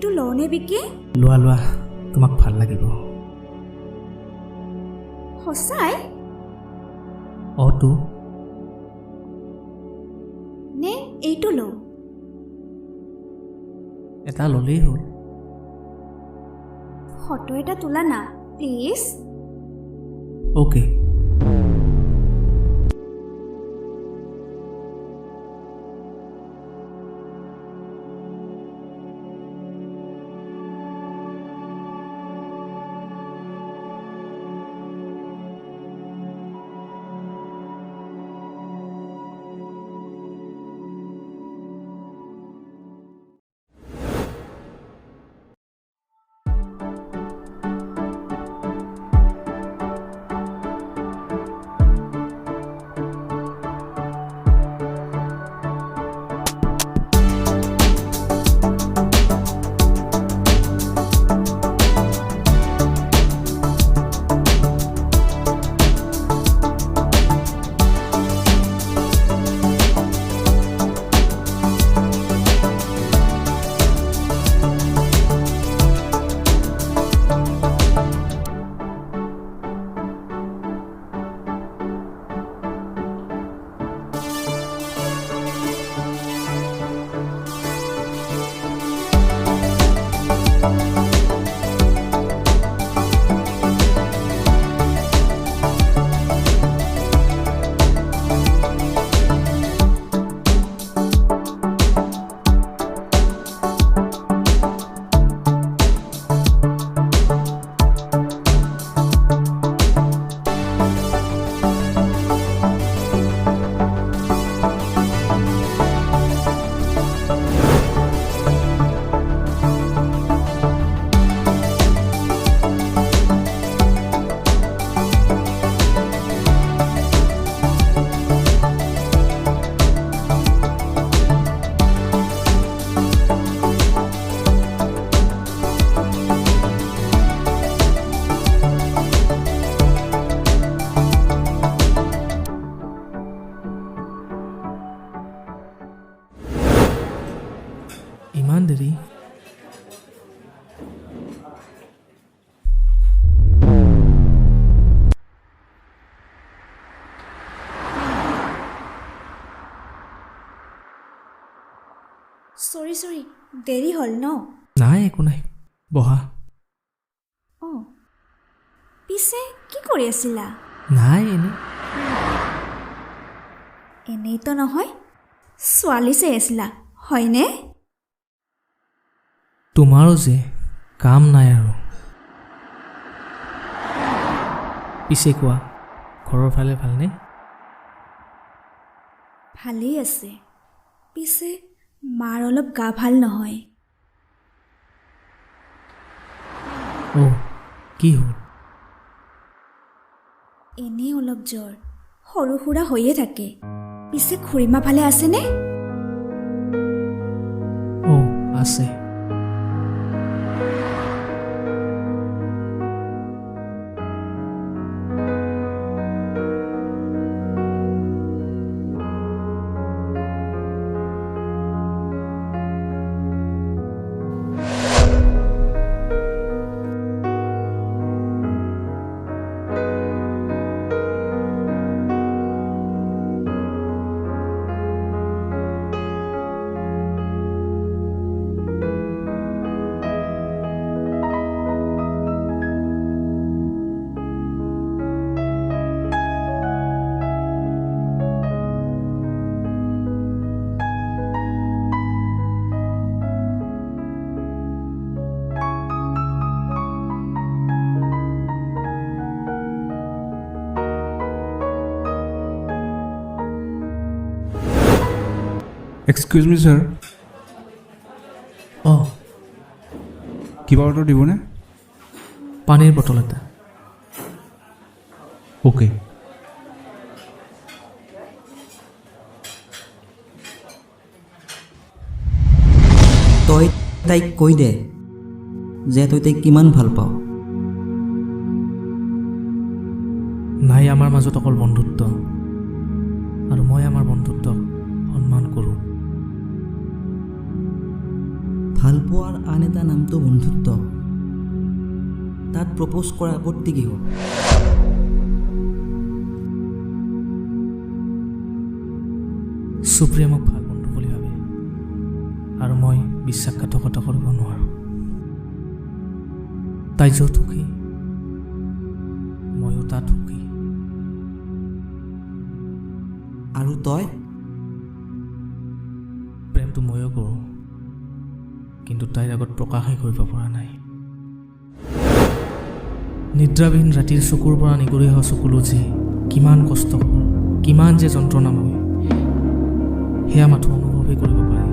এইটো লওঁনে বিকি? লোৱা লোৱা, তোমাক ভাল লাগিব। সঁচাই অটো নে এইটো লওঁ? এটা ল'লেই হ'ল। ফটো এটা তোলা না প্লিজ। অ'কে। ইমান দেৰি? চৰি দেৰি হ'ল ন? নাই একো নাই, বহা। অঁ পিছে কি কৰি আছিলা? নাই এনেই। এনেইতো নহয়, ছোৱালী চাই আছিলা হয়নে? তোমাৰো যে কাম নাই আৰু। পিছে কোৱা, ঘৰৰ ফালে ভালনে? ভালেই আছে। পিছে মাৰ অলপ গা ভাল নহয়। অ' কি হ'ল? এনেই অলপ জ্বৰ, সৰু সুৰা হৈয়ে থাকে। পিছে খুৰীমা ভালে আছেনে? অ' আছে। এক্সকিউজ মি ছাৰ, অঁ কিবা অৰ্ডাৰ দিবনে? পানীৰ বটল এটা। অ'কে। তই তাইক কৈ দে যে তই তাইক কিমান ভাল পাৱ। নাই আমাৰ মাজত অকল বন্ধুত্ব, আৰু মই আমাৰ বন্ধুত্বক সন্মান কৰোঁ। ভাল ভালপোৱাৰ আন এটা নামটো বন্ধুত্ব। তাত প্ৰপ'জ কৰা আপত্তি কি হ'ল? সুপ্ৰিয়া মোক ভাল বন্ধু বুলি ভাবে আৰু মই বিশ্বাসঘাতকতা কৰিব নোৱাৰোঁ। তাই য'ত সুখী ময়ো তাত সুখী। আৰু তই? প্ৰেমটো ময়ো কৰোঁ, কিন্তু তাইৰ আগত প্ৰকাশে কৰিব পৰা নাই। নিদ্ৰাবিহীন ৰাতিৰ চকুৰ পৰা নিগৰি অহা চকুলো যে কিমান কষ্টকৰ, কিমান যে যন্ত্ৰণাময়, সেয়া মাথো অনুভৱেই কৰিব পাৰি।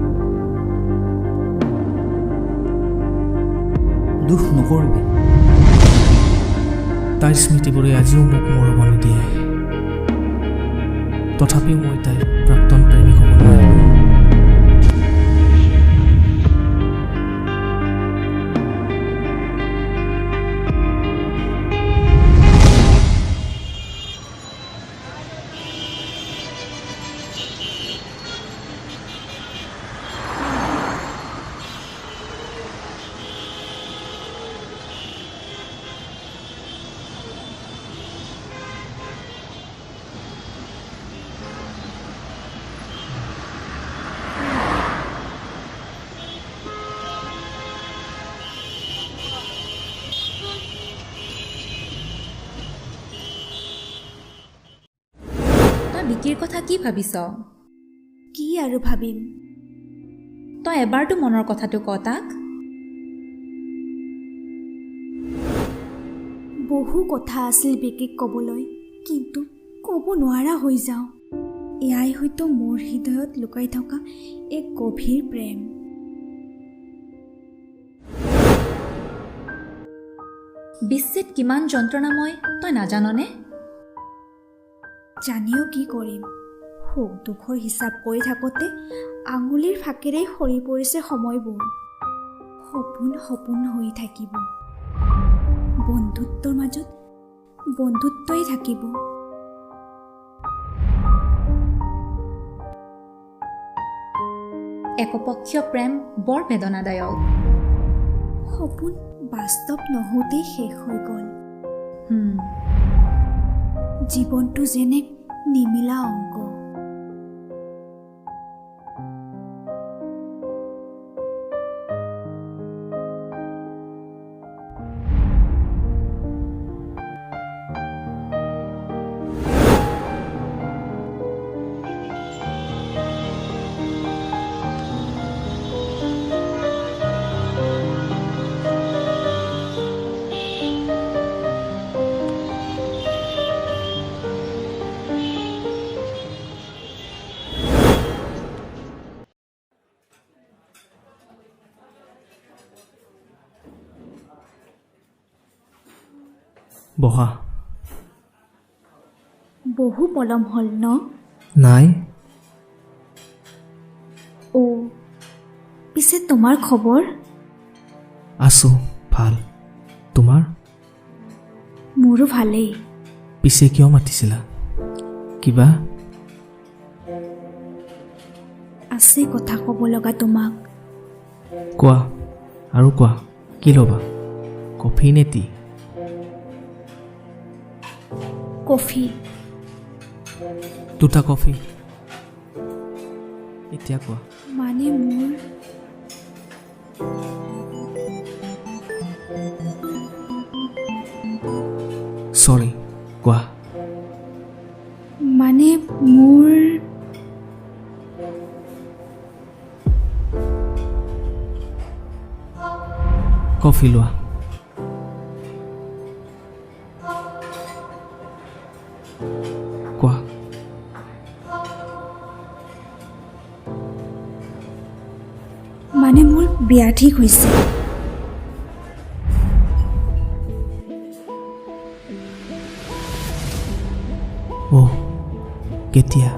দুখ নকৰিবি। তাইৰ স্মৃতিবোৰে আজিও মোক মৰব নিদিয়ে। তথাপিও মই তাইৰ প্ৰাক্তন প্ৰেমিক হ'ব নোৱাৰিম। বিকিৰ কথা কি ভাবিছ? কি আৰু ভাবিম? তই এবাৰতো মনৰ কথাটো ক তাক। বহু কথা আছিল বিকিক ক'বলৈ, কিন্তু ক'ব নোৱাৰা হৈ যাওঁ। এয়াই হয়তো মোৰ হৃদয়ত লুকাই থকা এক গভীৰ প্ৰেম। বিচ্ছেদ কিমান যন্ত্ৰণাময় তই নাজাননে? জানিও কি কৰিম? সুখ দুখৰ হিচাপ কৰি থাকোঁতে আঙুলিৰ ফাকেৰে সৰি পৰিছে সময়বোৰ। সপোন সপোন হৈ থাকিব, বন্ধুত্বৰ মাজত বন্ধুত্বই থাকিব। একপক্ষীয় প্ৰেম বৰ বেদনাদায়ক। সপোন বাস্তৱ নহওঁতেই শেষ হৈ গ'ল। জীৱনটো যেনে নিমিলা অংক। বহা। বহু পলম হ'ল ন? নাই। পিছে তোমাৰ খবৰ? আছোঁ ভাল। তোমাৰ? মোৰো ভালেই। পিছে কিয় মাতিছিলা? কিবা? আছে কথা ক'ব লগা তোমাক। কোৱা আৰু কোৱা। কি ল'বা? কফি নে টি? কফি। দুটা কফি। এতিয়া কোৱা। মানে মোৰ চৰি, কোৱা। মানে মোৰ কফি লোৱা। কোৱা। মানে মোৰ বিয়া ঠিক হৈছে। কেতিয়া?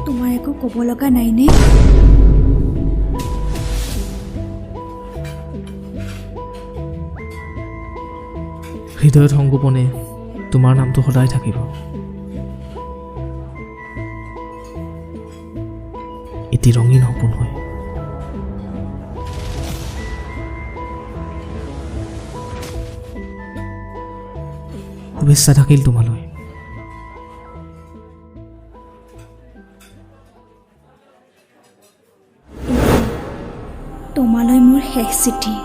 তোমাৰ একো ক'ব লগা নাইনে? হৃদয়ত সংগোপনে তোমাৰ নামটো সদায় থাকিব। এটি ৰঙীন সপোন হয়। শুভেচ্ছা থাকিল তোমালৈ। তোমালৈ মোৰ শেষ চিঠি।